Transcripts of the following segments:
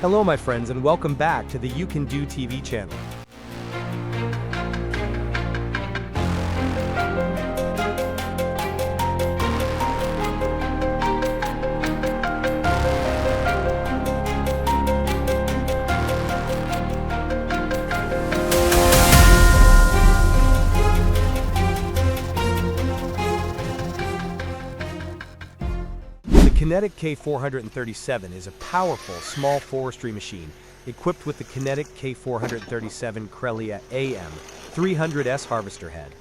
Hello my friends and welcome back to the You Can Do TV channel. The Kinetic K437 is a powerful, small forestry machine equipped with the Kinetic K437 Crelia AM 300S harvester head.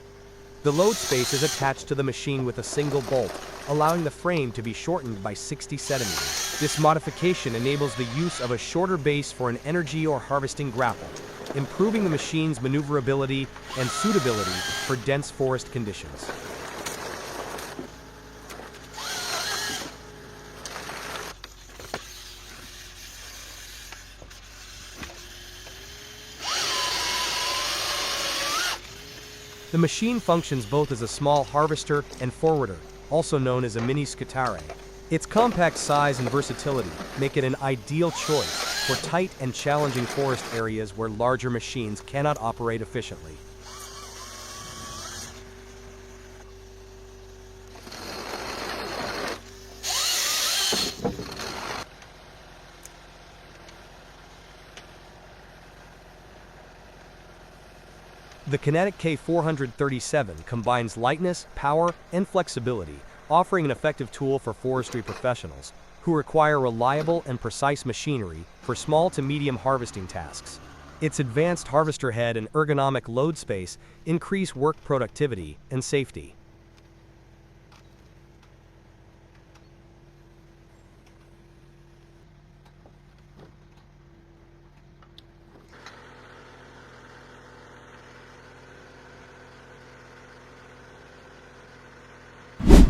The load space is attached to the machine with a single bolt, allowing the frame to be shortened by 60 centimeters. This modification enables the use of a shorter base for an energy or harvesting grapple, improving the machine's maneuverability and suitability for dense forest conditions. The machine functions both as a small harvester and forwarder, also known as a mini scutare. Its compact size and versatility make it an ideal choice for tight and challenging forest areas where larger machines cannot operate efficiently. The Kinetic K437 combines lightness, power, and flexibility, offering an effective tool for forestry professionals who require reliable and precise machinery for small to medium harvesting tasks. Its advanced harvester head and ergonomic load space increase work productivity and safety.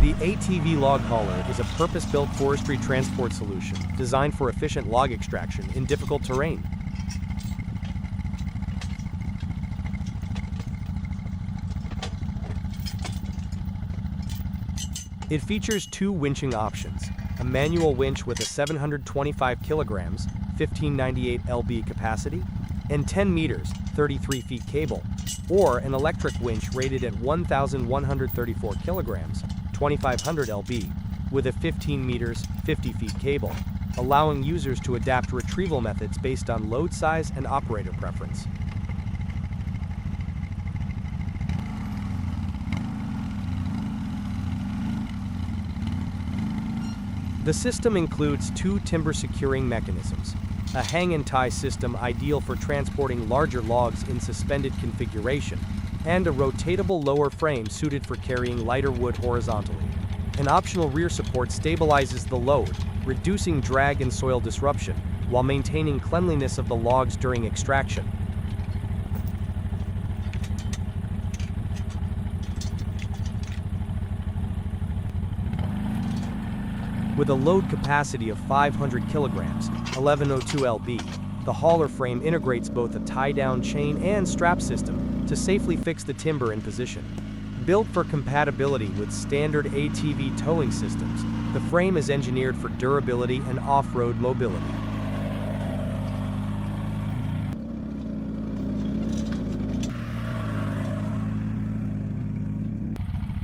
The ATV log hauler is a purpose-built forestry transport solution designed for efficient log extraction in difficult terrain. It features two winching options: a manual winch with a 725 kilograms, 1598 lb capacity, and 10 meters, 33 feet cable, or an electric winch rated at 1,134 kilograms, 2,500 lb, with a 15 meters, 50 feet cable, allowing users to adapt retrieval methods based on load size and operator preference. The system includes two timber securing mechanisms, a hang and tie system ideal for transporting larger logs in suspended configuration, and a rotatable lower frame suited for carrying lighter wood horizontally. An optional rear support stabilizes the load, reducing drag and soil disruption, while maintaining cleanliness of the logs during extraction. With a load capacity of 500 kilograms, 1102 lb, the hauler frame integrates both a tie-down chain and strap system to safely fix the timber in position. Built for compatibility with standard ATV towing systems, the frame is engineered for durability and off-road mobility.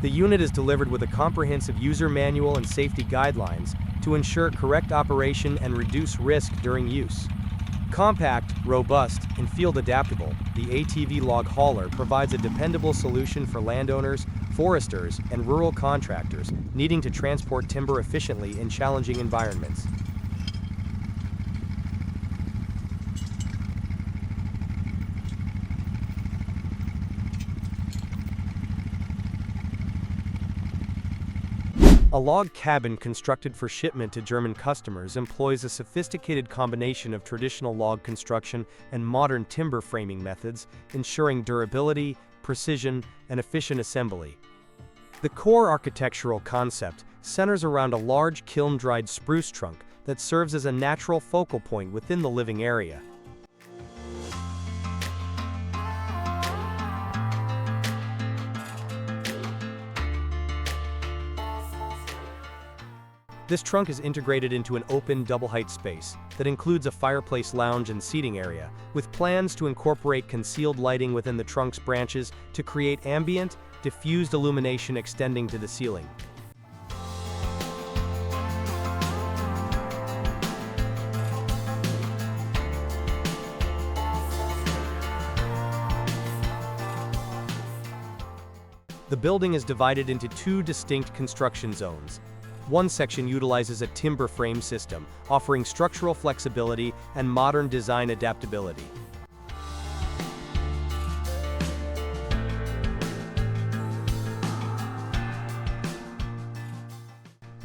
The unit is delivered with a comprehensive user manual and safety guidelines to ensure correct operation and reduce risk during use. Compact, robust, and field adaptable, the ATV log hauler provides a dependable solution for landowners, foresters, and rural contractors needing to transport timber efficiently in challenging environments. A log cabin constructed for shipment to German customers employs a sophisticated combination of traditional log construction and modern timber framing methods, ensuring durability, precision, and efficient assembly. The core architectural concept centers around a large kiln-dried spruce trunk that serves as a natural focal point within the living area. This trunk is integrated into an open double-height space that includes a fireplace lounge and seating area, with plans to incorporate concealed lighting within the trunk's branches to create ambient, diffused illumination extending to the ceiling. The building is divided into two distinct construction zones. One section utilizes a timber frame system, offering structural flexibility and modern design adaptability.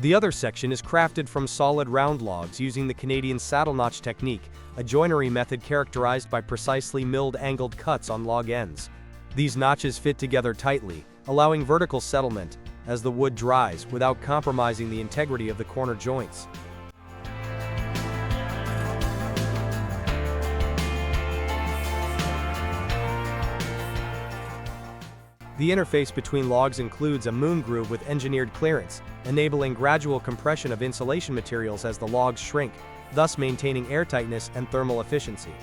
The other section is crafted from solid round logs using the Canadian saddle notch technique, a joinery method characterized by precisely milled angled cuts on log ends. These notches fit together tightly, allowing vertical settlement as the wood dries without compromising the integrity of the corner joints. The interface between logs includes a moon groove with engineered clearance, enabling gradual compression of insulation materials as the logs shrink, thus maintaining airtightness and thermal efficiency.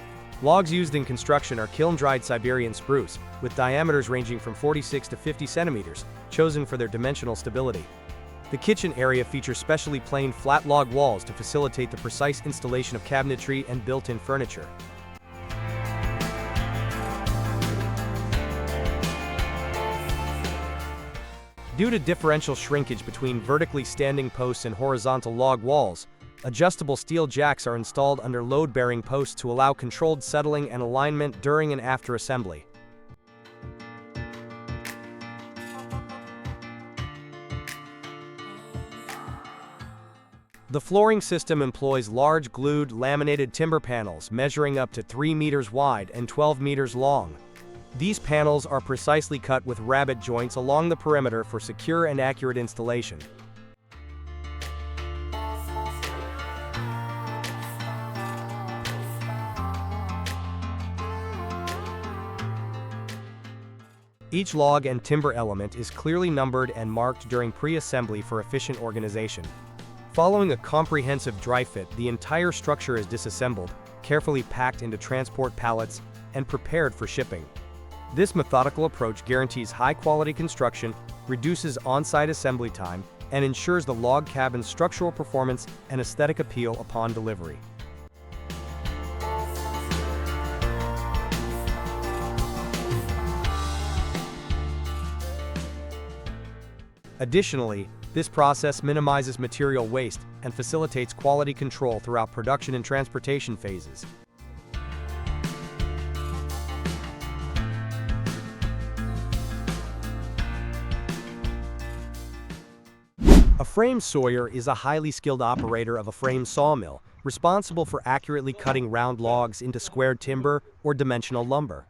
Logs used in construction are kiln-dried Siberian spruce, with diameters ranging from 46 to 50 centimeters, chosen for their dimensional stability. The kitchen area features specially planed flat log walls to facilitate the precise installation of cabinetry and built-in furniture. Due to differential shrinkage between vertically standing posts and horizontal log walls, adjustable steel jacks are installed under load-bearing posts to allow controlled settling and alignment during and after assembly. The flooring system employs large glued laminated timber panels measuring up to 3 meters wide and 12 meters long. These panels are precisely cut with rabbet joints along the perimeter for secure and accurate installation. Each log and timber element is clearly numbered and marked during pre-assembly for efficient organization. Following a comprehensive dry fit, the entire structure is disassembled, carefully packed into transport pallets, and prepared for shipping. This methodical approach guarantees high-quality construction, reduces on-site assembly time, and ensures the log cabin's structural performance and aesthetic appeal upon delivery. Additionally, this process minimizes material waste and facilitates quality control throughout production and transportation phases. A frame sawyer is a highly skilled operator of a frame sawmill, responsible for accurately cutting round logs into squared timber or dimensional lumber.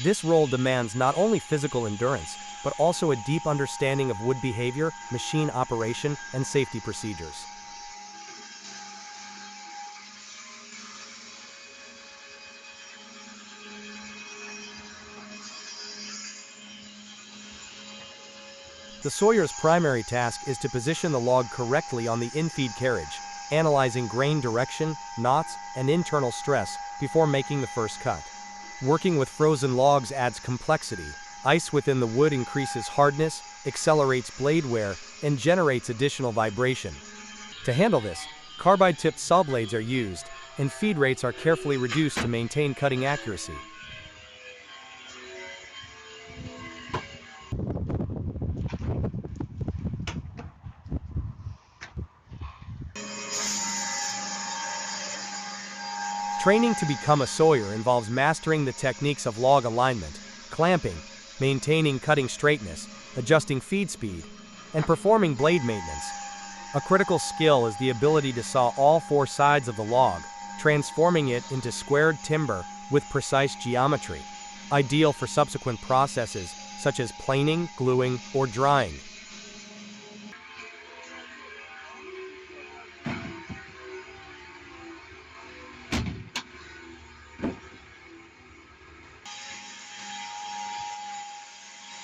This role demands not only physical endurance, but also a deep understanding of wood behavior, machine operation, and safety procedures. The sawyer's primary task is to position the log correctly on the infeed carriage, analyzing grain direction, knots, and internal stress before making the first cut. Working with frozen logs adds complexity. Ice within the wood increases hardness, accelerates blade wear, and generates additional vibration. To handle this, carbide-tipped saw blades are used, and feed rates are carefully reduced to maintain cutting accuracy. Training to become a sawyer involves mastering the techniques of log alignment, clamping, maintaining cutting straightness, adjusting feed speed, and performing blade maintenance. A critical skill is the ability to saw all four sides of the log, transforming it into squared timber with precise geometry, ideal for subsequent processes such as planing, gluing, or drying.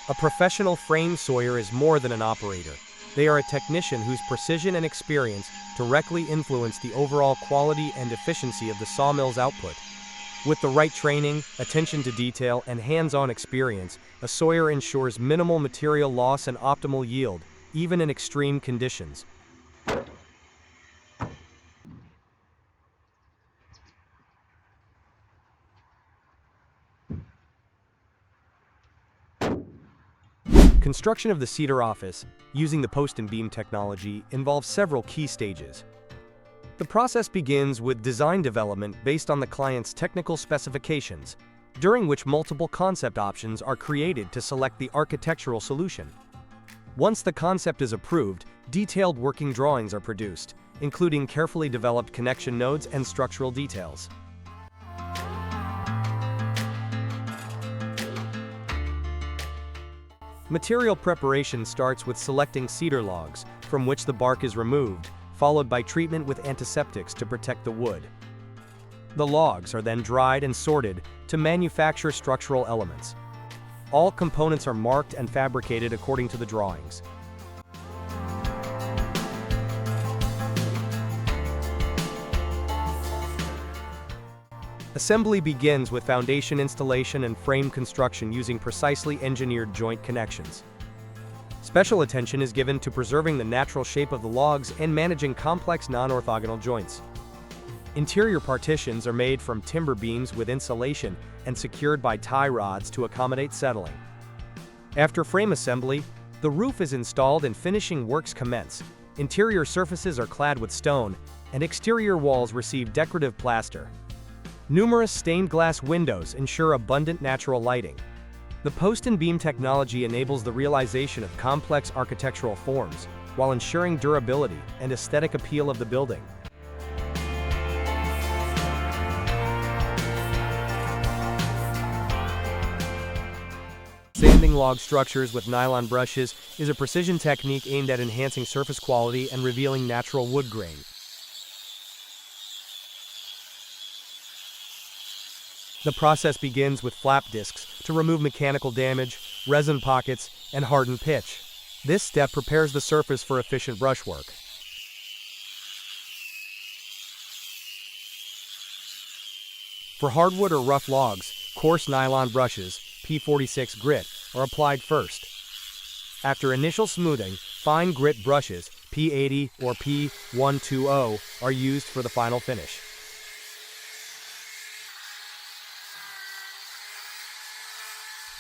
A professional frame sawyer is more than an operator. They are a technician whose precision and experience directly influence the overall quality and efficiency of the sawmill's output. With the right training, attention to detail, and hands-on experience, a sawyer ensures minimal material loss and optimal yield, even in extreme conditions. Construction of the cedar office, using the post and beam technology, involves several key stages. The process begins with design development based on the client's technical specifications, during which multiple concept options are created to select the architectural solution. Once the concept is approved, detailed working drawings are produced, including carefully developed connection nodes and structural details. Material preparation starts with selecting cedar logs, from which the bark is removed, followed by treatment with antiseptics to protect the wood. The logs are then dried and sorted to manufacture structural elements. All components are marked and fabricated according to the drawings. Assembly begins with foundation installation and frame construction using precisely engineered joint connections. Special attention is given to preserving the natural shape of the logs and managing complex non-orthogonal joints. Interior partitions are made from timber beams with insulation and secured by tie rods to accommodate settling. After frame assembly, the roof is installed and finishing works commence. Interior surfaces are clad with stone, and exterior walls receive decorative plaster. Numerous stained glass windows ensure abundant natural lighting. The post and beam technology enables the realization of complex architectural forms, while ensuring durability and aesthetic appeal of the building. Sanding log structures with nylon brushes is a precision technique aimed at enhancing surface quality and revealing natural wood grain. The process begins with flap discs to remove mechanical damage, resin pockets, and harden pitch. This step prepares the surface for efficient brushwork. For hardwood or rough logs, coarse nylon brushes, P46 grit, are applied first. After initial smoothing, fine grit brushes, P80 or P120, are used for the final finish.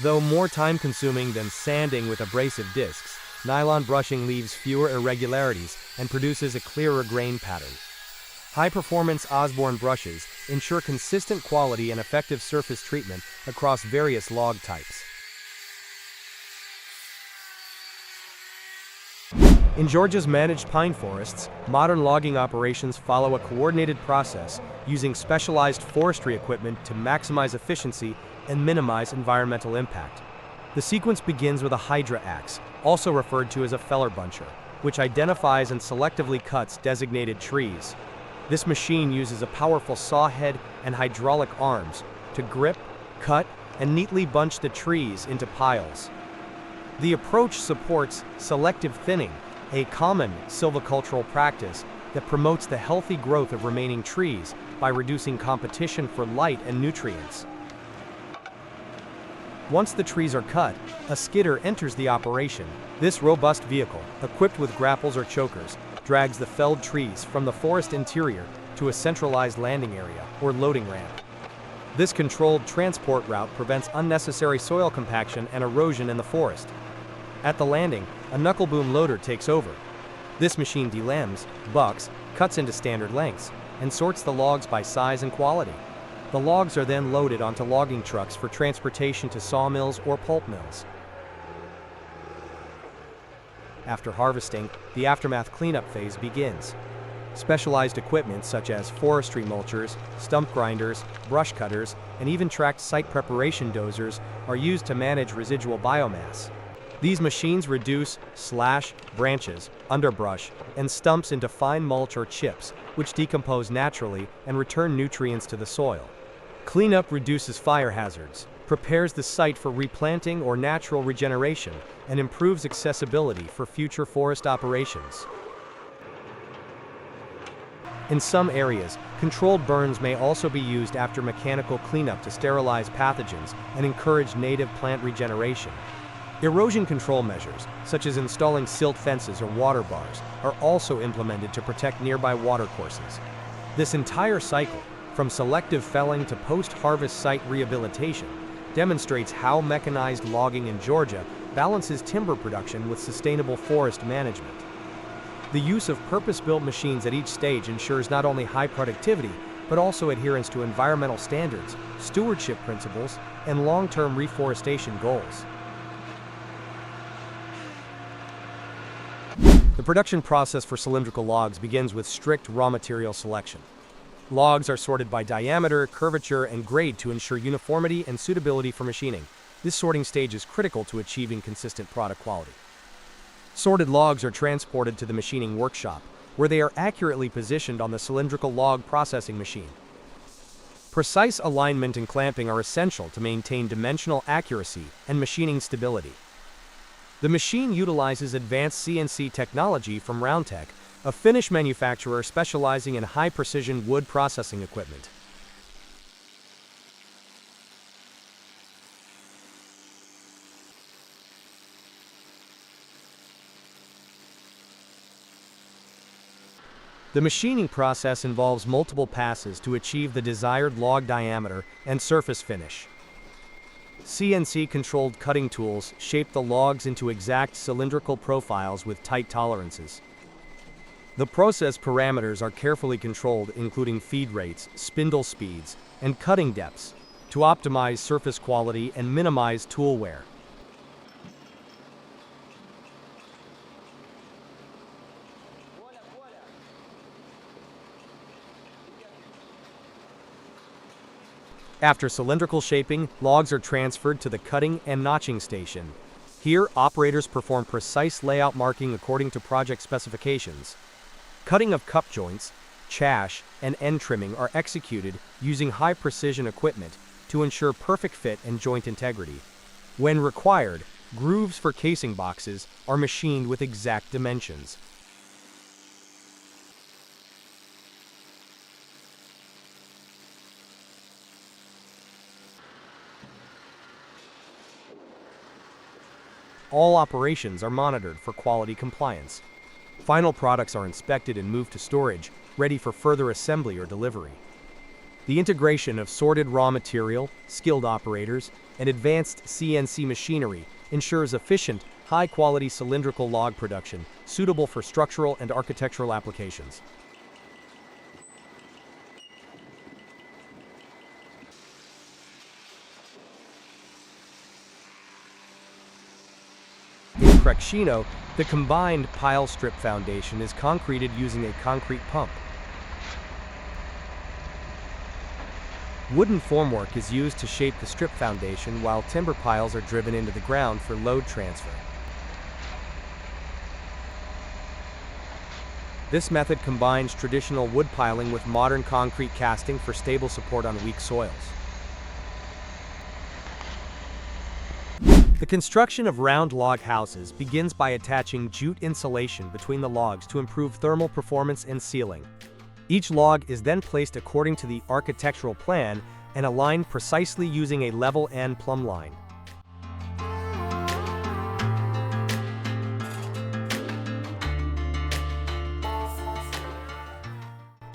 Though more time-consuming than sanding with abrasive discs, nylon brushing leaves fewer irregularities and produces a clearer grain pattern. High-performance Osborne brushes ensure consistent quality and effective surface treatment across various log types. In Georgia's managed pine forests, modern logging operations follow a coordinated process using specialized forestry equipment to maximize efficiency and minimize environmental impact. The sequence begins with a hydra axe, also referred to as a feller buncher, which identifies and selectively cuts designated trees. This machine uses a powerful saw head and hydraulic arms to grip, cut, and neatly bunch the trees into piles. The approach supports selective thinning, a common silvicultural practice that promotes the healthy growth of remaining trees by reducing competition for light and nutrients. Once the trees are cut, a skidder enters the operation. This robust vehicle, equipped with grapples or chokers, drags the felled trees from the forest interior to a centralized landing area, or loading ramp. This controlled transport route prevents unnecessary soil compaction and erosion in the forest. At the landing, a knuckle boom loader takes over. This machine delimbs, bucks, cuts into standard lengths, and sorts the logs by size and quality. The logs are then loaded onto logging trucks for transportation to sawmills or pulp mills. After harvesting, the aftermath cleanup phase begins. Specialized equipment such as forestry mulchers, stump grinders, brush cutters, and even tracked site preparation dozers are used to manage residual biomass. These machines reduce, slash, branches, underbrush, and stumps into fine mulch or chips, which decompose naturally and return nutrients to the soil. Cleanup reduces fire hazards. prepares the site for replanting or natural regeneration, and improves accessibility for future forest operations. In some areas, controlled burns may also be used after mechanical cleanup to sterilize pathogens and encourage native plant regeneration. Erosion control measures, such as installing silt fences or water bars, are also implemented to protect nearby watercourses. This entire cycle, from selective felling to post-harvest site rehabilitation, demonstrates how mechanized logging in Georgia balances timber production with sustainable forest management. The use of purpose-built machines at each stage ensures not only high productivity, but also adherence to environmental standards, stewardship principles, and long-term reforestation goals. The production process for cylindrical logs begins with strict raw material selection. Logs are sorted by diameter, curvature, and grade to ensure uniformity and suitability for machining. This sorting stage is critical to achieving consistent product quality. Sorted logs are transported to the machining workshop, where they are accurately positioned on the cylindrical log processing machine. Precise alignment and clamping are essential to maintain dimensional accuracy and machining stability. The machine utilizes advanced CNC technology from Roundtech, a Finnish manufacturer specializing in high-precision wood processing equipment. The machining process involves multiple passes to achieve the desired log diameter and surface finish. CNC-controlled cutting tools shape the logs into exact cylindrical profiles with tight tolerances. The process parameters are carefully controlled, including feed rates, spindle speeds, and cutting depths, to optimize surface quality and minimize tool wear. After cylindrical shaping, logs are transferred to the cutting and notching station. Here, operators perform precise layout marking according to project specifications. Cutting of cup joints, chash, and end trimming are executed using high-precision equipment to ensure perfect fit and joint integrity. When required, grooves for casing boxes are machined with exact dimensions. All operations are monitored for quality compliance. Final products are inspected and moved to storage, ready for further assembly or delivery. The integration of sorted raw material, skilled operators, and advanced CNC machinery ensures efficient, high-quality cylindrical log production, suitable for structural and architectural applications. In Crecchino, the combined pile strip foundation is concreted using a concrete pump. Wooden formwork is used to shape the strip foundation while timber piles are driven into the ground for load transfer. This method combines traditional wood piling with modern concrete casting for stable support on weak soils. The construction of round log houses begins by attaching jute insulation between the logs to improve thermal performance and sealing. Each log is then placed according to the architectural plan and aligned precisely using a level and plumb line.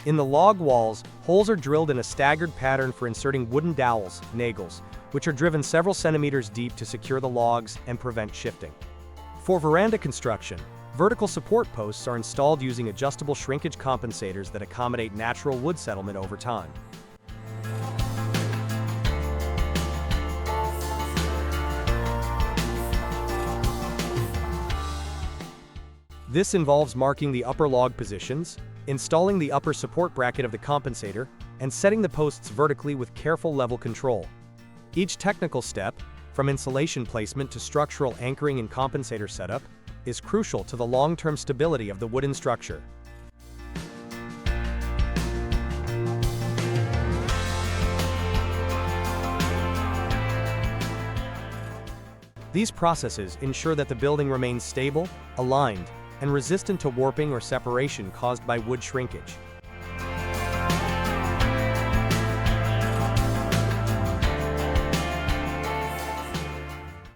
In the log walls, holes are drilled in a staggered pattern for inserting wooden dowels, nagels, which are driven several centimeters deep to secure the logs and prevent shifting. For veranda construction, vertical support posts are installed using adjustable shrinkage compensators that accommodate natural wood settlement over time. This involves marking the upper log positions, installing the upper support bracket of the compensator, and setting the posts vertically with careful level control. Each technical step, from insulation placement to structural anchoring and compensator setup, is crucial to the long-term stability of the wooden structure. These processes ensure that the building remains stable, aligned, and resistant to warping or separation caused by wood shrinkage.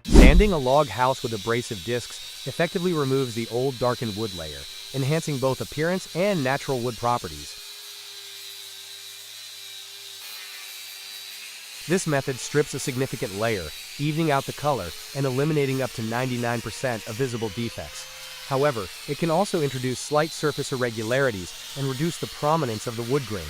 Sanding a log house with abrasive discs effectively removes the old darkened wood layer, enhancing both appearance and natural wood properties. This method strips a significant layer, evening out the color and eliminating up to 99% of visible defects. However, it can also introduce slight surface irregularities and reduce the prominence of the wood grain.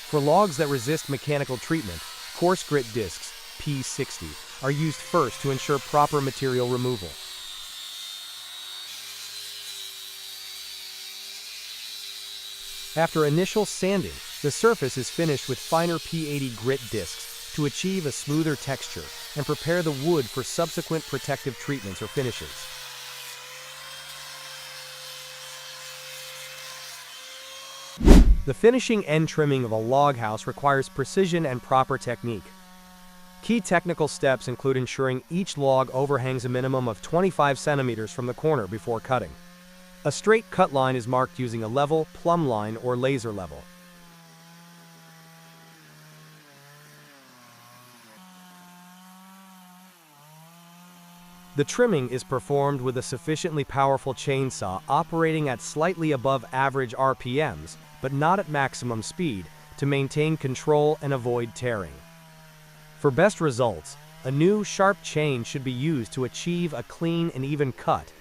For logs that resist mechanical treatment, coarse grit discs, P60, are used first to ensure proper material removal. After initial sanding, the surface is finished with finer P80 grit discs to achieve a smoother texture and prepare the wood for subsequent protective treatments or finishes. The finishing and trimming of a log house requires precision and proper technique. Key technical steps include ensuring each log overhangs a minimum of 25 centimeters from the corner before cutting. A straight cut line is marked using a level, plumb line, or laser level. The trimming is performed with a sufficiently powerful chainsaw operating at slightly above average RPMs, but not at maximum speed, to maintain control and avoid tearing. For best results, a new, sharp chain should be used to achieve a clean and even cut.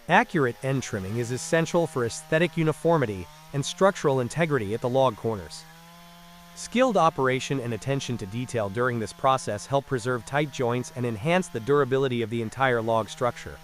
Accurate end trimming is essential for aesthetic uniformity and structural integrity at the log corners. Skilled operation and attention to detail during this process help preserve tight joints and enhance the durability of the entire log structure.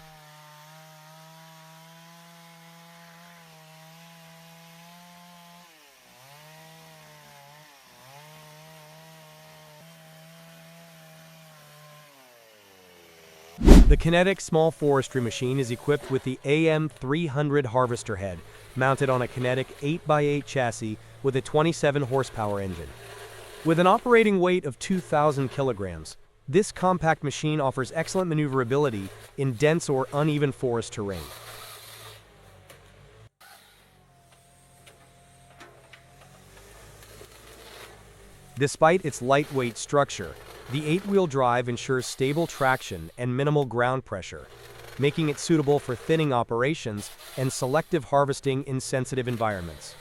The Kinetic Small Forestry machine is equipped with the AM300 harvester head, mounted on a Kinetic 8x8 chassis with a 27 horsepower engine. With an operating weight of 2,000 kilograms, this compact machine offers excellent maneuverability in dense or uneven forest terrain. Despite its lightweight structure, the 8-wheel drive ensures stable traction and minimal ground pressure, making it suitable for thinning operations and selective harvesting in sensitive environments.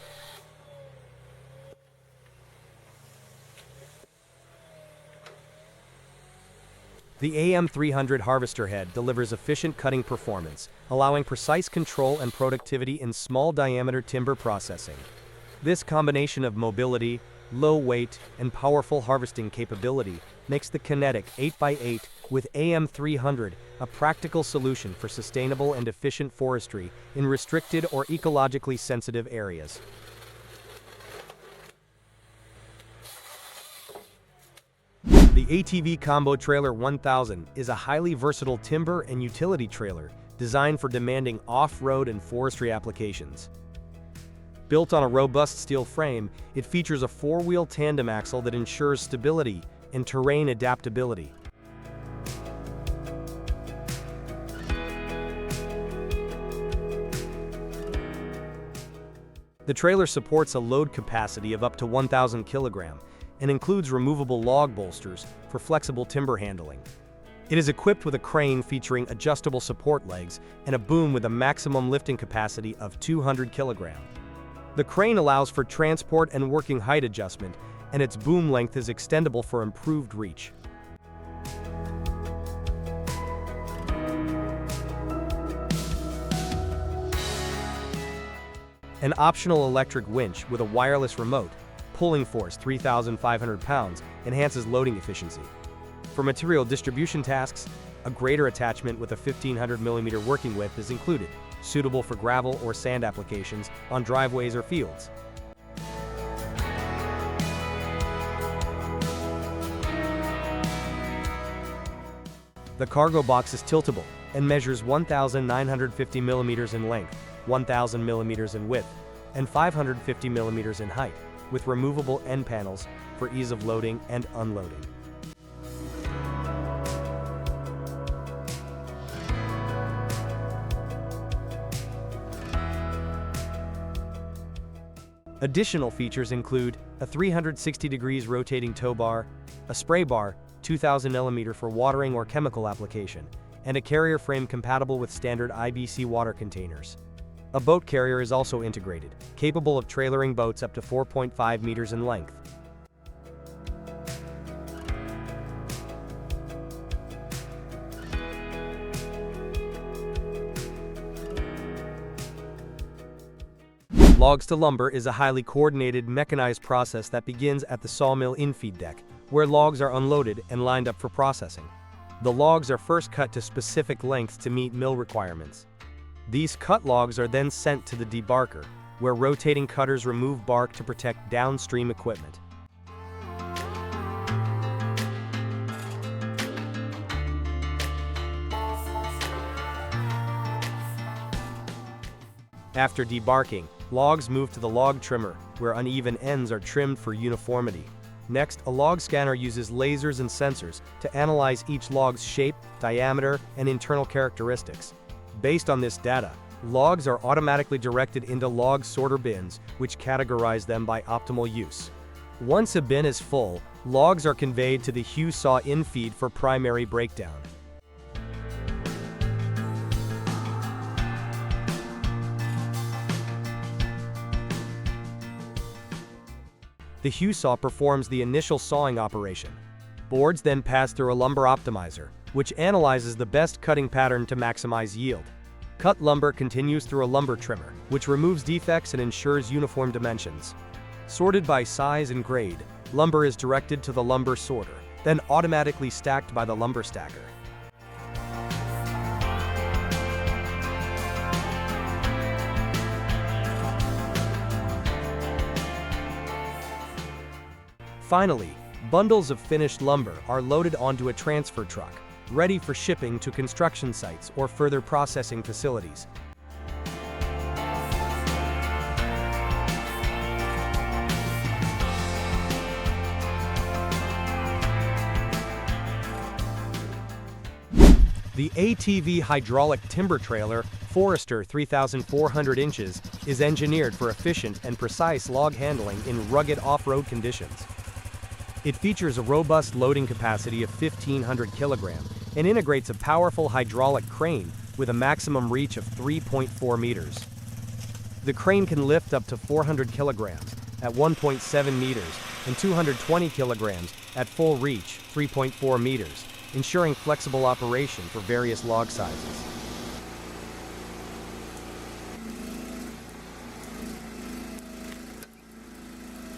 The AM300 harvester head delivers efficient cutting performance, allowing precise control and productivity in small diameter timber processing. This combination of mobility, low weight, and powerful harvesting capability makes the Kinetic 8x8 with AM300 a practical solution for sustainable and efficient forestry in restricted or ecologically sensitive areas. The ATV Combo Trailer 1000 is a highly versatile timber and utility trailer designed for demanding off-road and forestry applications. Built on a robust steel frame, it features a 4-wheel tandem axle that ensures stability and terrain adaptability. The trailer supports a load capacity of up to 1,000 kilograms and includes removable log bolsters for flexible timber handling. It is equipped with a crane featuring adjustable support legs and a boom with a maximum lifting capacity of 200 kilograms. The crane allows for transport and working height adjustment, and its boom length is extendable for improved reach. An optional electric winch with a wireless remote, pulling force 3,500 pounds, enhances loading efficiency. For material distribution tasks, a grader attachment with a 1,500 mm working width is included, suitable for gravel or sand applications on driveways or fields. The cargo box is tiltable, and measures 1,950 millimeters in length, 1,000 millimeters in width, and 550 millimeters in height, with removable end panels for ease of loading and unloading. Additional features include a 360 degrees rotating tow bar, a spray bar, 2,000 mm for watering or chemical application, and a carrier frame compatible with standard IBC water containers. A boat carrier is also integrated, capable of trailering boats up to 4.5 meters in length. Logs to lumber is a highly coordinated, mechanized process that begins at the sawmill infeed deck, where logs are unloaded and lined up for processing. The logs are first cut to specific lengths to meet mill requirements. These cut logs are then sent to the debarker, where rotating cutters remove bark to protect downstream equipment. After debarking, logs move to the log trimmer, where uneven ends are trimmed for uniformity. Next, a log scanner uses lasers and sensors to analyze each log's shape, diameter, and internal characteristics. Based on this data, logs are automatically directed into log sorter bins, which categorize them by optimal use. Once a bin is full, logs are conveyed to the hew saw infeed for primary breakdown. The hew saw performs the initial sawing operation. Boards then pass through a lumber optimizer, which analyzes the best cutting pattern to maximize yield. Cut lumber continues through a lumber trimmer, which removes defects and ensures uniform dimensions. Sorted by size and grade, lumber is directed to the lumber sorter, then automatically stacked by the lumber stacker. Finally, bundles of finished lumber are loaded onto a transfer truck, ready for shipping to construction sites or further processing facilities. The ATV hydraulic timber trailer, Forestry 3,400 inches, is engineered for efficient and precise log handling in rugged off-road conditions. It features a robust loading capacity of 1,500 kilograms and integrates a powerful hydraulic crane with a maximum reach of 3.4 meters. The crane can lift up to 400 kilograms at 1.7 meters and 220 kilograms at full reach, 3.4 meters, ensuring flexible operation for various log sizes.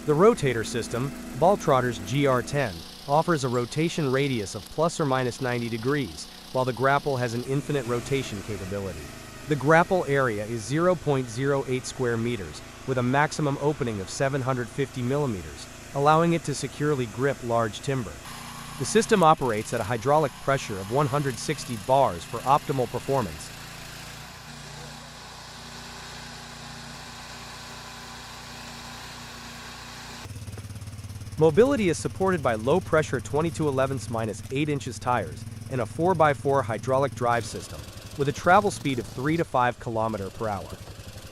The rotator system, Baltrotter's GR10, offers a rotation radius of plus or minus 90 degrees, while the grapple has an infinite rotation capability. The grapple area is 0.08 square meters, with a maximum opening of 750 millimeters, allowing it to securely grip large timber. The system operates at a hydraulic pressure of 160 bars for optimal performance. Mobility is supported by low-pressure 22/11 - 8 inches tires and a 4x4 hydraulic drive system, with a travel speed of 3 to 5 km/h.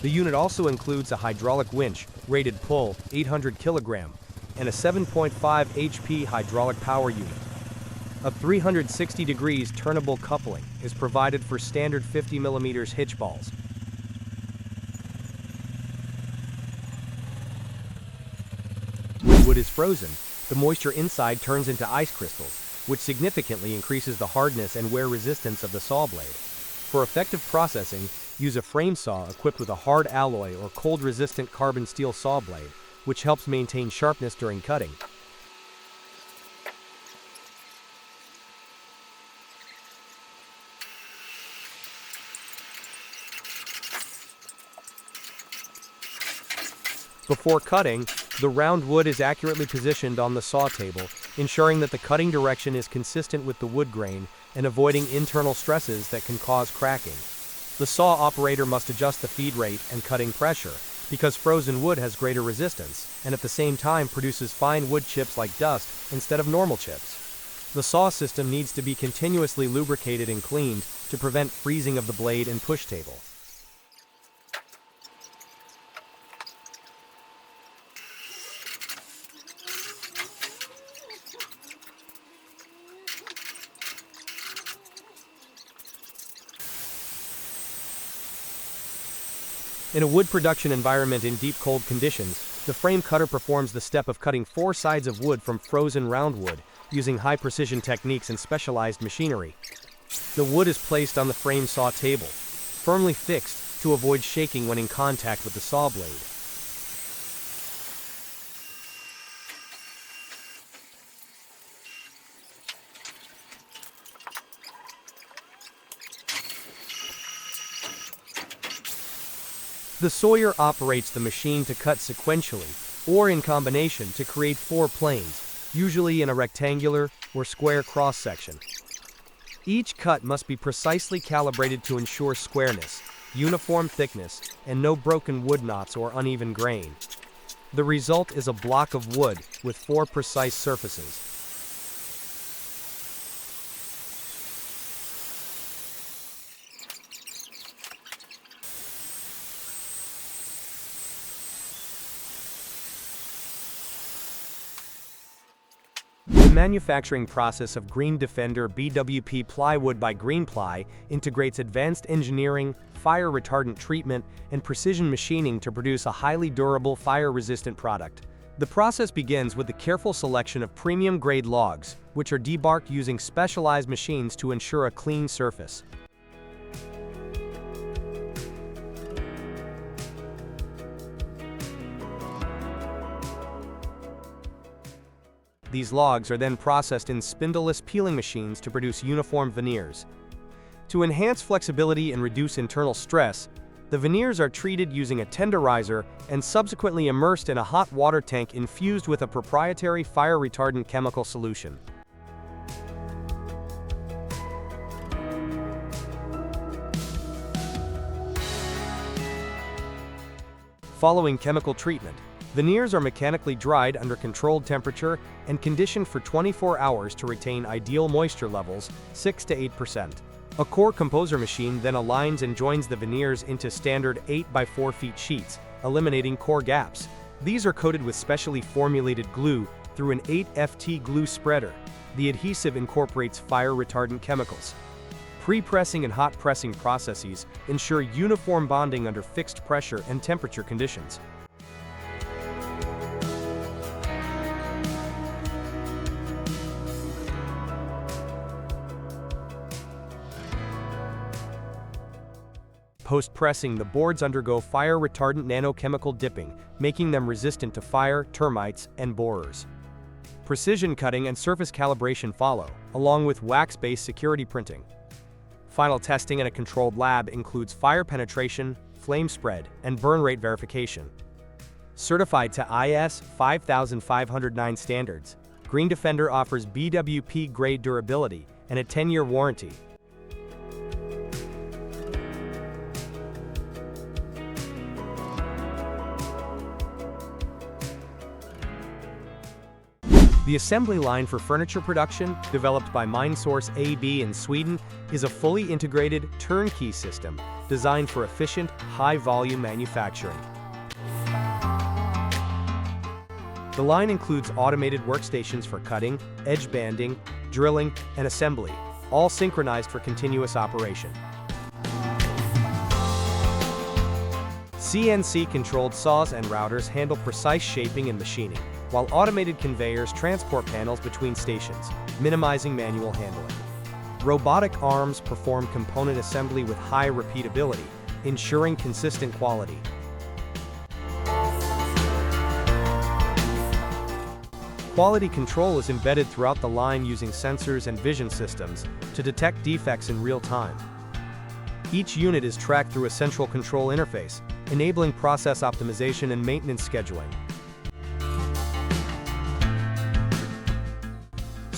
The unit also includes a hydraulic winch, rated pull 800 kg, and a 7.5 HP hydraulic power unit. A 360 degrees turnable coupling is provided for standard 50 mm hitch balls. When wood is frozen, the moisture inside turns into ice crystals, which significantly increases the hardness and wear resistance of the saw blade. For effective processing, use a frame saw equipped with a hard alloy or cold-resistant carbon steel saw blade, which helps maintain sharpness during cutting. Before cutting, the round wood is accurately positioned on the saw table, ensuring that the cutting direction is consistent with the wood grain and avoiding internal stresses that can cause cracking. The saw operator must adjust the feed rate and cutting pressure, because frozen wood has greater resistance, and at the same time produces fine wood chips like dust instead of normal chips. The saw system needs to be continuously lubricated and cleaned to prevent freezing of the blade and push table. In a wood production environment in deep cold conditions, the frame cutter performs the step of cutting 4 sides of wood from frozen round wood, using high-precision techniques and specialized machinery. The wood is placed on the frame saw table, firmly fixed to avoid shaking when in contact with the saw blade. The sawyer operates the machine to cut sequentially, or in combination to create 4 planes, usually in a rectangular or square cross-section. Each cut must be precisely calibrated to ensure squareness, uniform thickness, and no broken wood knots or uneven grain. The result is a block of wood with 4 precise surfaces. The manufacturing process of Green Defender BWP plywood by Greenply integrates advanced engineering, fire retardant treatment, and precision machining to produce a highly durable, fire-resistant product. The process begins with the careful selection of premium-grade logs, which are debarked using specialized machines to ensure a clean surface. These logs are then processed in spindleless peeling machines to produce uniform veneers. To enhance flexibility and reduce internal stress, the veneers are treated using a tenderizer and subsequently immersed in a hot water tank infused with a proprietary fire-retardant chemical solution. Following chemical treatment, veneers are mechanically dried under controlled temperature and conditioned for 24 hours to retain ideal moisture levels, 6 to 8%. A core composer machine then aligns and joins the veneers into standard 8 by 4 feet sheets, eliminating core gaps. These are coated with specially formulated glue through an 8FT glue spreader. The adhesive incorporates fire-retardant chemicals. Pre-pressing and hot pressing processes ensure uniform bonding under fixed pressure and temperature conditions. Post-pressing, the boards undergo fire-retardant nanochemical dipping, making them resistant to fire, termites, and borers. Precision cutting and surface calibration follow, along with wax-based security printing. Final testing in a controlled lab includes fire penetration, flame spread, and burn rate verification. Certified to IS 5509 standards, Green Defender offers BWP-grade durability and a 10-year warranty. The assembly line for furniture production, developed by MindSource AB in Sweden, is a fully integrated, turnkey system designed for efficient, high-volume manufacturing. The line includes automated workstations for cutting, edge banding, drilling, and assembly, all synchronized for continuous operation. CNC-controlled saws and routers handle precise shaping and machining, while automated conveyors transport panels between stations, minimizing manual handling. Robotic arms perform component assembly with high repeatability, ensuring consistent quality. Quality control is embedded throughout the line using sensors and vision systems to detect defects in real time. Each unit is tracked through a central control interface, enabling process optimization and maintenance scheduling.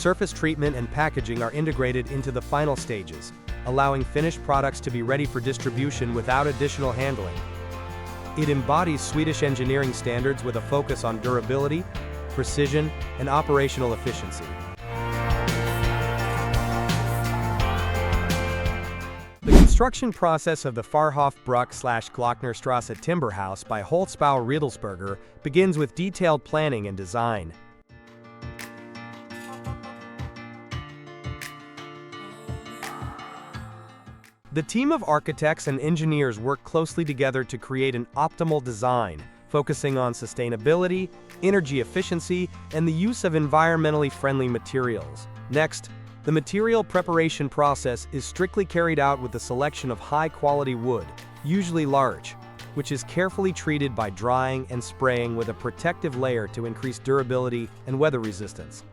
Surface treatment and packaging are integrated into the final stages, allowing finished products to be ready for distribution without additional handling. It embodies Swedish engineering standards with a focus on durability, precision, and operational efficiency. The construction process of the Farhof-Bruck/Glocknerstrasse timber house by Holzbau Riedelsberger begins with detailed planning and design. The team of architects and engineers work closely together to create an optimal design, focusing on sustainability, energy efficiency, and the use of environmentally friendly materials. Next, the material preparation process is strictly carried out with the selection of high-quality wood, usually larch, which is carefully treated by drying and spraying with a protective layer to increase durability and weather resistance.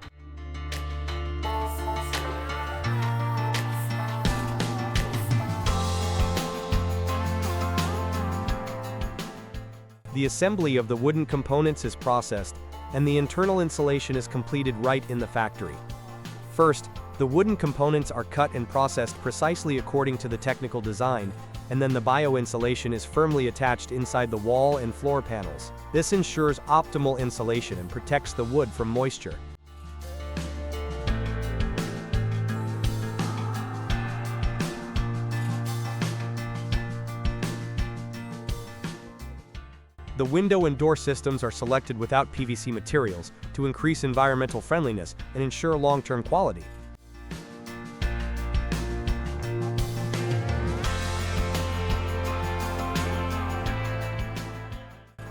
The assembly of the wooden components is processed, and the internal insulation is completed right in the factory. First, the wooden components are cut and processed precisely according to the technical design, and then the bio-insulation is firmly attached inside the wall and floor panels. This ensures optimal insulation and protects the wood from moisture. The window and door systems are selected without PVC materials to increase environmental friendliness and ensure long-term quality.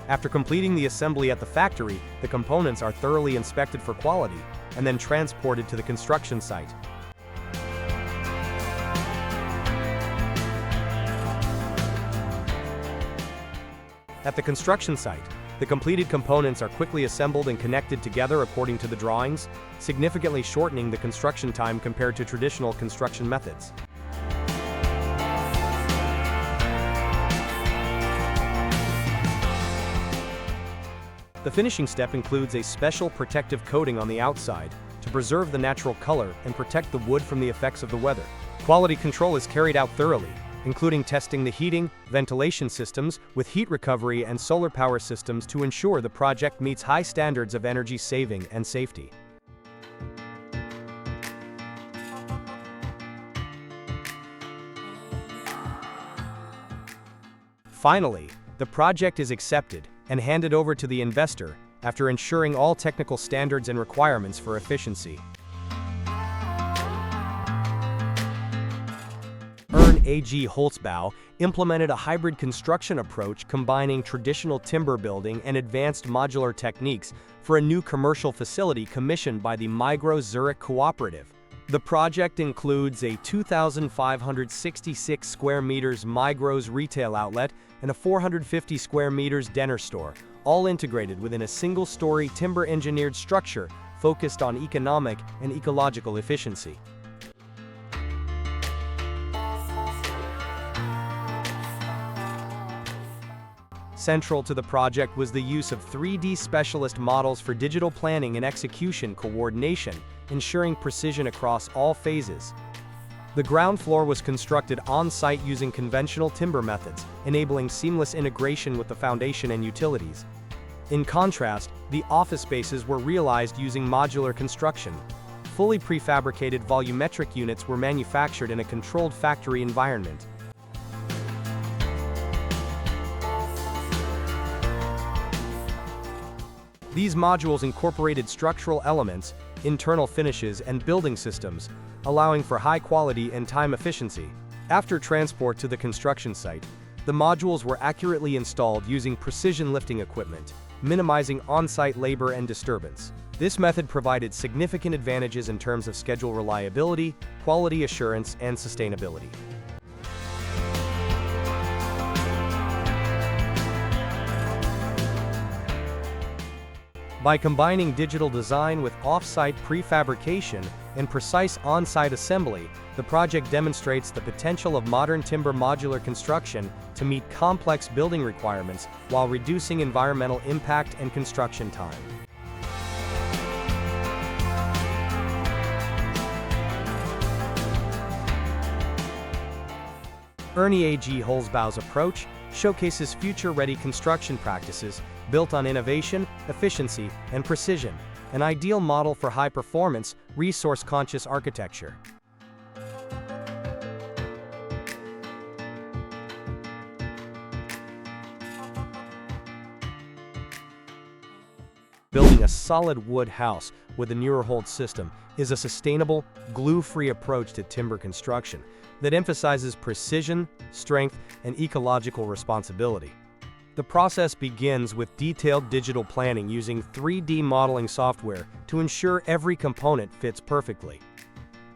After completing the assembly at the factory, the components are thoroughly inspected for quality and then transported to the construction site. At the construction site, the completed components are quickly assembled and connected together according to the drawings, significantly shortening the construction time compared to traditional construction methods. The finishing step includes a special protective coating on the outside to preserve the natural color and protect the wood from the effects of the weather. Quality control is carried out thoroughly, including testing the heating, ventilation systems with heat recovery and solar power systems to ensure the project meets high standards of energy saving and safety. Finally, the project is accepted and handed over to the investor after ensuring all technical standards and requirements for efficiency. AG Holzbau implemented a hybrid construction approach combining traditional timber building and advanced modular techniques for a new commercial facility commissioned by the Migros Zurich Cooperative. The project includes a 2,566 square meters Migros retail outlet and a 450 square meters Denner store, all integrated within a single-story timber-engineered structure focused on economic and ecological efficiency. Central to the project was the use of 3D specialist models for digital planning and execution coordination, ensuring precision across all phases. The ground floor was constructed on-site using conventional timber methods, enabling seamless integration with the foundation and utilities. In contrast, the office spaces were realized using modular construction. Fully prefabricated volumetric units were manufactured in a controlled factory environment. These modules incorporated structural elements, internal finishes, and building systems, allowing for high quality and time efficiency. After transport to the construction site, the modules were accurately installed using precision lifting equipment, minimizing on-site labor and disturbance. This method provided significant advantages in terms of schedule reliability, quality assurance, and sustainability. By combining digital design with off-site prefabrication and precise on-site assembly, the project demonstrates the potential of modern timber modular construction to meet complex building requirements while reducing environmental impact and construction time. Ernie A.G. Holzbau's approach showcases future-ready construction practices built on innovation, efficiency, and precision, an ideal model for high-performance, resource-conscious architecture. Building a solid wood house with a Neuerholz system is a sustainable, glue-free approach to timber construction that emphasizes precision, strength, and ecological responsibility. The process begins with detailed digital planning using 3D modeling software to ensure every component fits perfectly.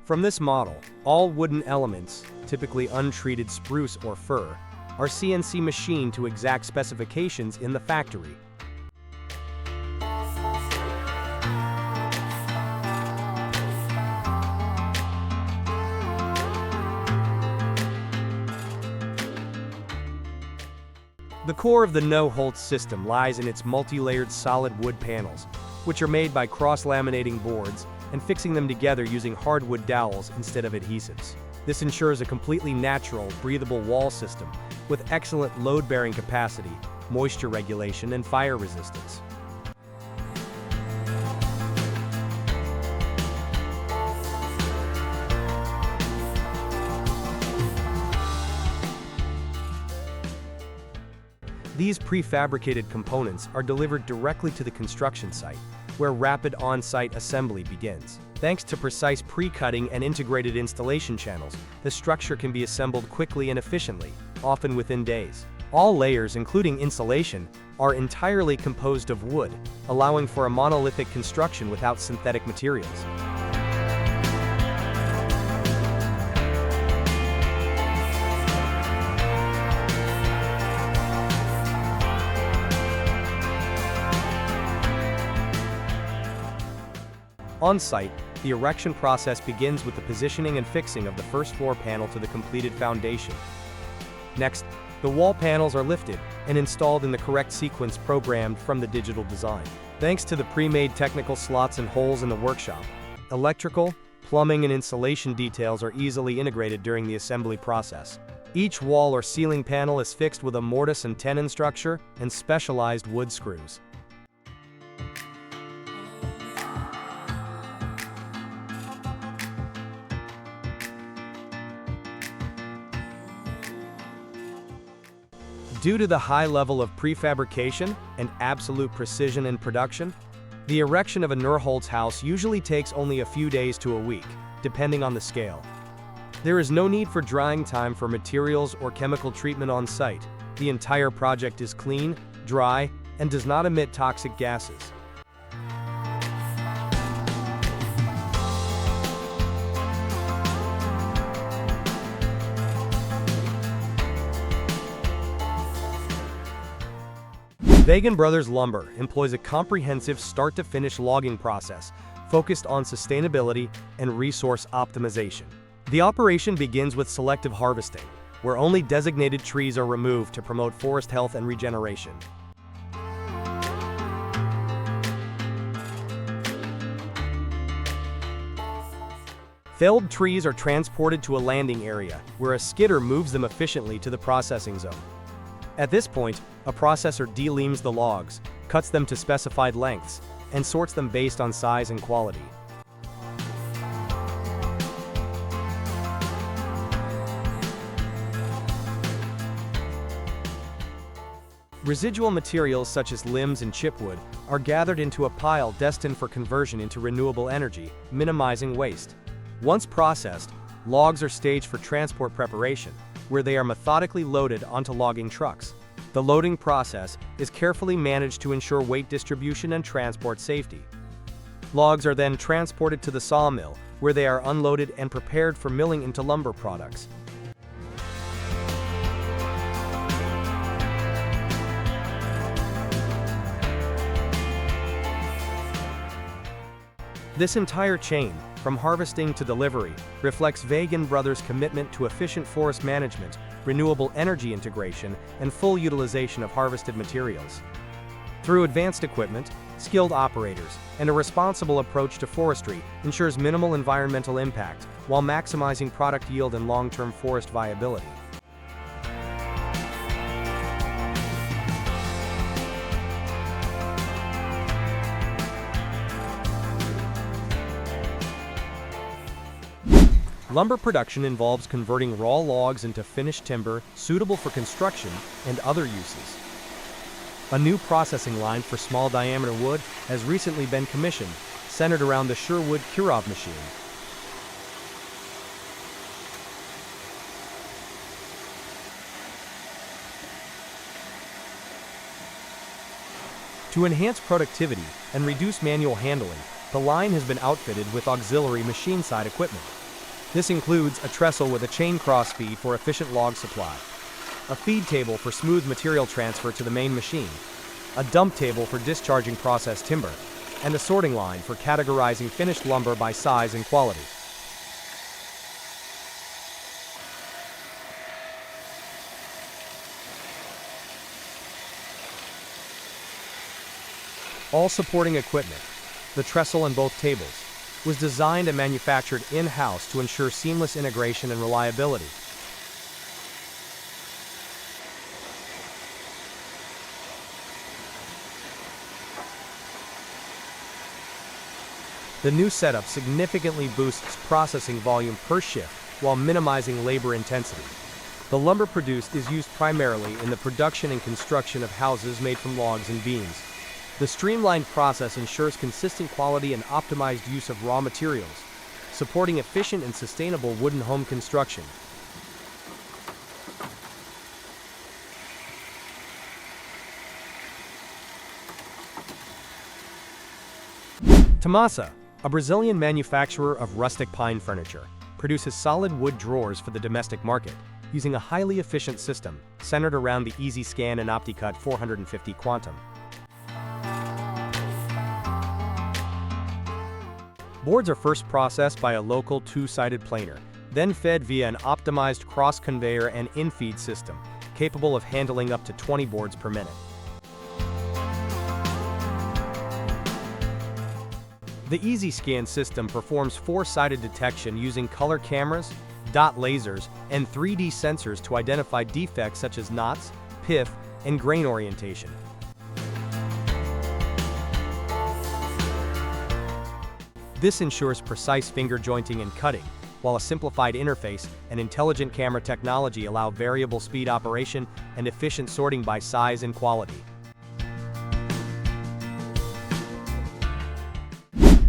From this model, all wooden elements, typically untreated spruce or fir, are CNC machined to exact specifications in the factory. The core of the no-Holz system lies in its multi-layered solid wood panels, which are made by cross-laminating boards and fixing them together using hardwood dowels instead of adhesives. This ensures a completely natural, breathable wall system with excellent load-bearing capacity, moisture regulation, and fire resistance. These prefabricated components are delivered directly to the construction site, where rapid on-site assembly begins. Thanks to precise pre-cutting and integrated installation channels, the structure can be assembled quickly and efficiently, often within days. All layers, including insulation, are entirely composed of wood, allowing for a monolithic construction without synthetic materials. On-site, the erection process begins with the positioning and fixing of the first floor panel to the completed foundation. Next, the wall panels are lifted and installed in the correct sequence programmed from the digital design. Thanks to the pre-made technical slots and holes in the workshop, electrical, plumbing, and insulation details are easily integrated during the assembly process. Each wall or ceiling panel is fixed with a mortise and tenon structure and specialized wood screws. Due to the high level of prefabrication and absolute precision in production, the erection of a Neuerholz house usually takes only a few days to a week, depending on the scale. There is no need for drying time for materials or chemical treatment on site. The entire project is clean, dry, and does not emit toxic gases. Wagen Brothers Lumber employs a comprehensive start-to-finish logging process focused on sustainability and resource optimization. The operation begins with selective harvesting, where only designated trees are removed to promote forest health and regeneration. Felled trees are transported to a landing area, where a skidder moves them efficiently to the processing zone. At this point, a processor delimbs the logs, cuts them to specified lengths, and sorts them based on size and quality. Residual materials such as limbs and chipwood are gathered into a pile destined for conversion into renewable energy, minimizing waste. Once processed, logs are staged for transport preparation, where they are methodically loaded onto logging trucks. The loading process is carefully managed to ensure weight distribution and transport safety. Logs are then transported to the sawmill, where they are unloaded and prepared for milling into lumber products. This entire chain, from harvesting to delivery, reflects Wagen Brothers' commitment to efficient forest management, renewable energy integration, and full utilization of harvested materials. Through advanced equipment, skilled operators, and a responsible approach to forestry ensures minimal environmental impact while maximizing product yield and long-term forest viability. Lumber production involves converting raw logs into finished timber suitable for construction and other uses. A new processing line for small diameter wood has recently been commissioned, centered around the Sherwood Kurov machine. To enhance productivity and reduce manual handling, the line has been outfitted with auxiliary machine-side equipment. This includes a trestle with a chain cross feed for efficient log supply, a feed table for smooth material transfer to the main machine, a dump table for discharging processed timber, and a sorting line for categorizing finished lumber by size and quality. All supporting equipment, the trestle and both tables, was designed and manufactured in-house to ensure seamless integration and reliability. The new setup significantly boosts processing volume per shift while minimizing labor intensity. The lumber produced is used primarily in the production and construction of houses made from logs and beams. The streamlined process ensures consistent quality and optimized use of raw materials, supporting efficient and sustainable wooden home construction. Tamasa, a Brazilian manufacturer of rustic pine furniture, produces solid wood drawers for the domestic market, using a highly efficient system centered around the EasyScan and OptiCut 450 Quantum. Boards are first processed by a local two-sided planer, then fed via an optimized cross-conveyor and in-feed system, capable of handling up to 20 boards per minute. The EasyScan system performs four-sided detection using color cameras, dot lasers, and 3D sensors to identify defects such as knots, pith, and grain orientation. This ensures precise finger jointing and cutting, while a simplified interface and intelligent camera technology allow variable speed operation and efficient sorting by size and quality.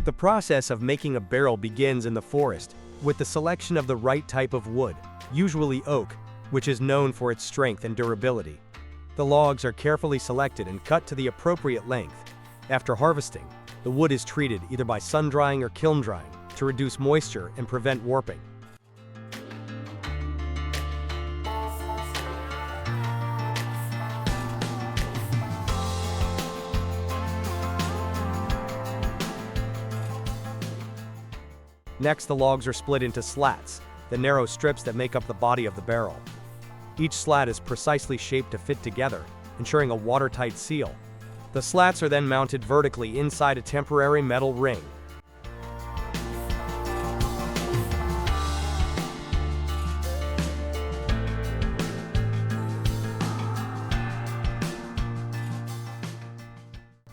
The process of making a barrel begins in the forest, with the selection of the right type of wood, usually oak, which is known for its strength and durability. The logs are carefully selected and cut to the appropriate length. After harvesting, the wood is treated either by sun-drying or kiln drying to reduce moisture and prevent warping. Next, the logs are split into slats, the narrow strips that make up the body of the barrel. Each slat is precisely shaped to fit together, ensuring a watertight seal. The slats are then mounted vertically inside a temporary metal ring.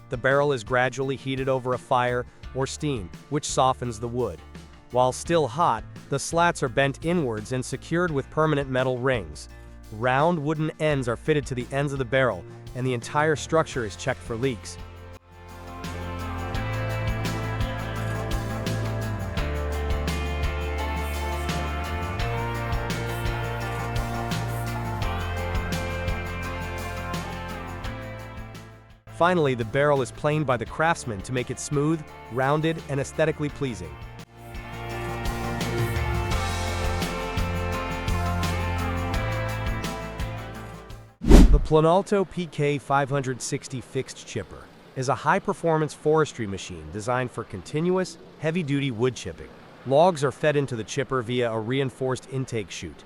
The barrel is gradually heated over a fire or steam, which softens the wood. While still hot, the slats are bent inwards and secured with permanent metal rings. Round wooden ends are fitted to the ends of the barrel, and the entire structure is checked for leaks. Finally, the barrel is planed by the craftsman to make it smooth, rounded, and aesthetically pleasing. The Planalto PK 560 fixed chipper is a high-performance forestry machine designed for continuous, heavy-duty wood chipping. Logs are fed into the chipper via a reinforced intake chute.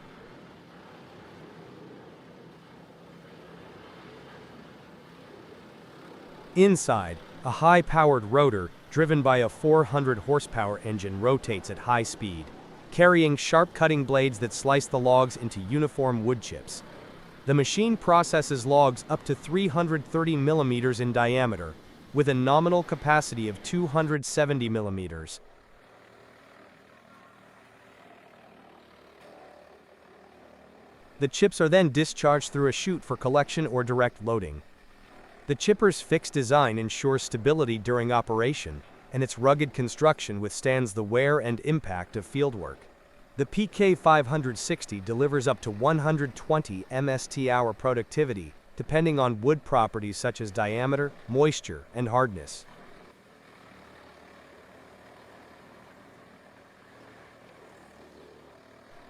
Inside, a high-powered rotor driven by a 400 horsepower engine rotates at high speed, carrying sharp cutting blades that slice the logs into uniform wood chips. The machine processes logs up to 330 millimeters in diameter, with a nominal capacity of 270 millimeters. The chips are then discharged through a chute for collection or direct loading. The chipper's fixed design ensures stability during operation, and its rugged construction withstands the wear and impact of fieldwork. The PK560 delivers up to 120 MST-hour productivity, depending on wood properties such as diameter, moisture, and hardness.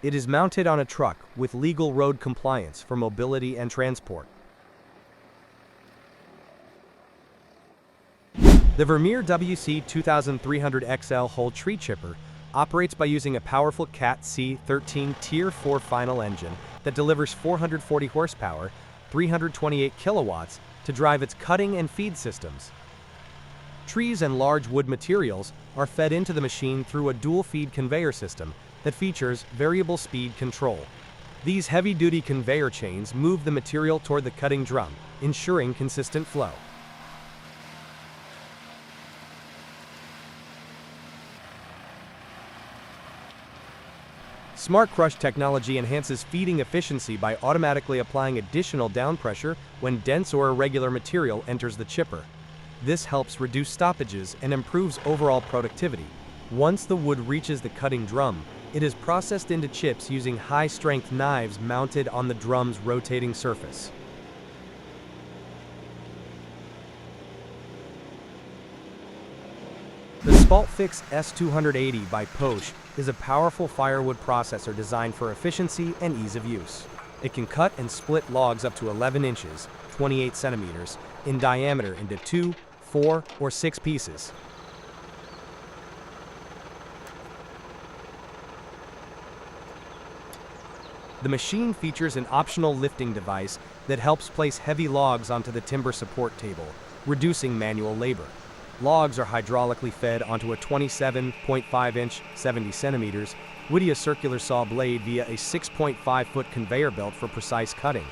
It is mounted on a truck with legal road compliance for mobility and transport. The Vermeer WC 2300XL whole tree chipper operates by using a powerful Cat C13 Tier 4 final engine that delivers 440 horsepower, 328 kilowatts to drive its cutting and feed systems. Trees and large wood materials are fed into the machine through a dual-feed conveyor system that features variable speed control. These heavy-duty conveyor chains move the material toward the cutting drum, ensuring consistent flow. Smart Crush technology enhances feeding efficiency by automatically applying additional down pressure when dense or irregular material enters the chipper. This helps reduce stoppages and improves overall productivity. Once the wood reaches the cutting drum, it is processed into chips using high-strength knives mounted on the drum's rotating surface. The SpaltFix S280 by Porsche is a powerful firewood processor designed for efficiency and ease of use. It can cut and split logs up to 11 inches, 28 centimeters, in diameter into 2, 4, or 6 pieces. The machine features an optional lifting device that helps place heavy logs onto the timber support table, reducing manual labor. Logs are hydraulically fed onto a 27.5-inch, 70 centimeters, Whittier circular saw blade via a 6.5-foot conveyor belt for precise cutting.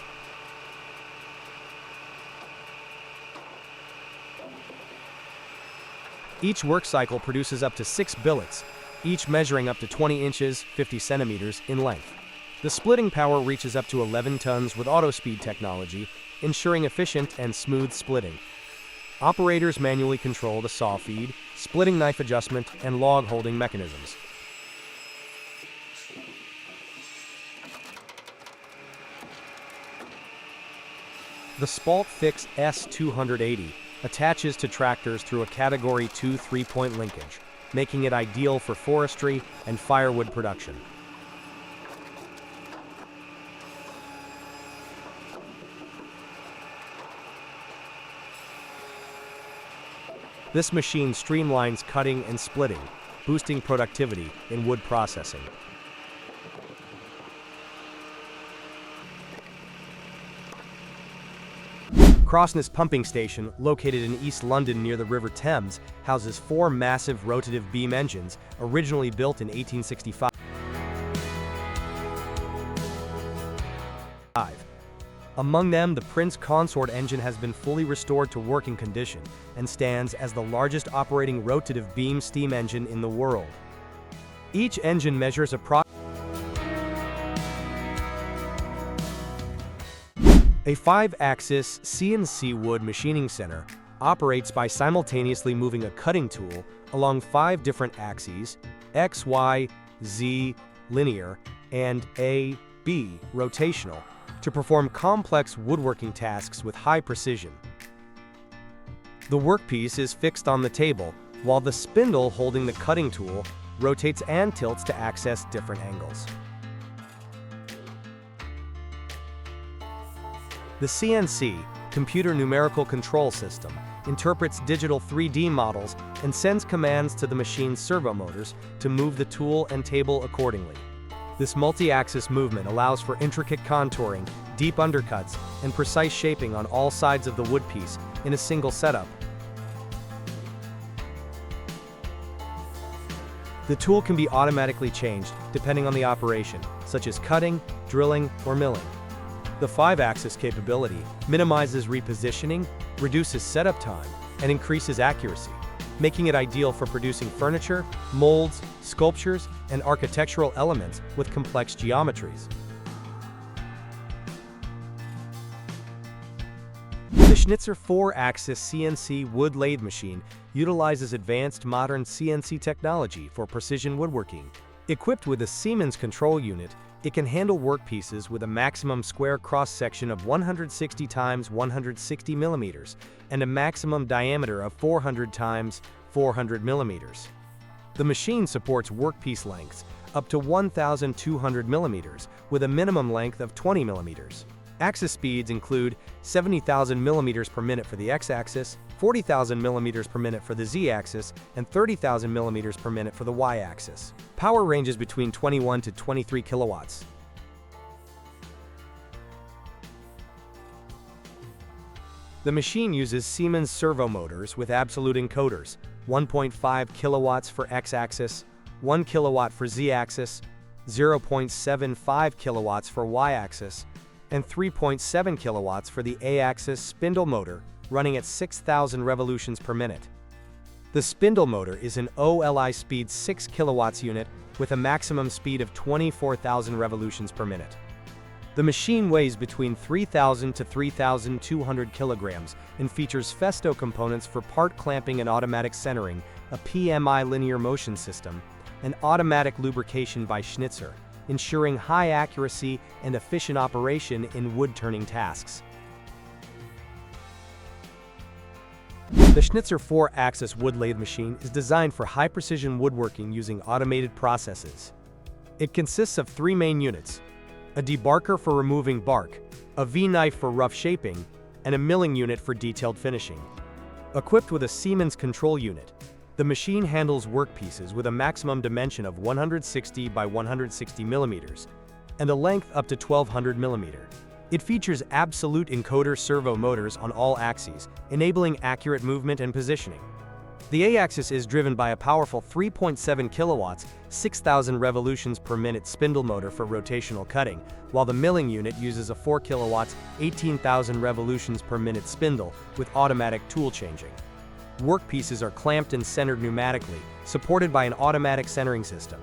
Each work cycle produces up to 6 billets, each measuring up to 20 inches, 50 centimeters in length. The splitting power reaches up to 11 tons with auto-speed technology, ensuring efficient and smooth splitting. Operators manually control the saw feed, splitting knife adjustment, and log holding mechanisms. The SpaltFix S280 attaches to tractors through a Category 2 3-point linkage, making it ideal for forestry and firewood production. This machine streamlines cutting and splitting, boosting productivity in wood processing. Crossness Pumping Station, located in East London near the River Thames, houses 4 massive rotative beam engines, originally built in 1865. Among them, the Prince Consort engine has been fully restored to working condition and stands as the largest operating rotative beam steam engine in the world. Each engine measures approximately a 5-axis CNC wood machining center operates by simultaneously moving a cutting tool along 5 different axes, X, Y, Z, linear, and A, B, rotational, to perform complex woodworking tasks with high precision. The workpiece is fixed on the table, while the spindle holding the cutting tool rotates and tilts to access different angles. The CNC, Computer Numerical Control System, interprets digital 3D models and sends commands to the machine's servo motors to move the tool and table accordingly. This multi-axis movement allows for intricate contouring, deep undercuts, and precise shaping on all sides of the woodpiece in a single setup. The tool can be automatically changed depending on the operation, such as cutting, drilling, or milling. The 5-axis capability minimizes repositioning, reduces setup time, and increases accuracy, making it ideal for producing furniture, molds, sculptures, and architectural elements with complex geometries. Schnitzer 4-axis CNC wood lathe machine utilizes advanced modern CNC technology for precision woodworking. Equipped with a Siemens control unit, it can handle workpieces with a maximum square cross-section of 160 x 160 mm and a maximum diameter of 400 x 400 mm. The machine supports workpiece lengths up to 1,200 mm with a minimum length of 20 mm. Axis speeds include 70,000 mm per minute for the x-axis, 40,000 mm per minute for the z-axis, and 30,000 mm per minute for the y-axis. Power ranges between 21 to 23 kilowatts. The machine uses Siemens servo motors with absolute encoders, 1.5 kilowatts for x-axis, 1 kilowatt for z-axis, 0.75 kilowatts for y-axis, and 3.7 kilowatts for the A-axis spindle motor, running at 6,000 revolutions per minute. The spindle motor is an OLI speed 6 kilowatts unit with a maximum speed of 24,000 revolutions per minute. The machine weighs between 3,000 to 3,200 kilograms and features Festo components for part clamping and automatic centering, a PMI linear motion system, and automatic lubrication by Schnitzer, ensuring high accuracy and efficient operation in wood-turning tasks. The Schnitzer 4-axis wood lathe machine is designed for high-precision woodworking using automated processes. It consists of 3 main units: a debarker for removing bark, a V-knife for rough shaping, and a milling unit for detailed finishing. Equipped with a Siemens control unit, the machine handles workpieces with a maximum dimension of 160 by 160 mm and a length up to 1,200 mm. It features absolute encoder servo motors on all axes, enabling accurate movement and positioning. The A-axis is driven by a powerful 3.7 kilowatts, 6,000 revolutions per minute spindle motor for rotational cutting, while the milling unit uses a 4 kilowatts, 18,000 revolutions per minute spindle with automatic tool changing. Workpieces are clamped and centered pneumatically, supported by an automatic centering system.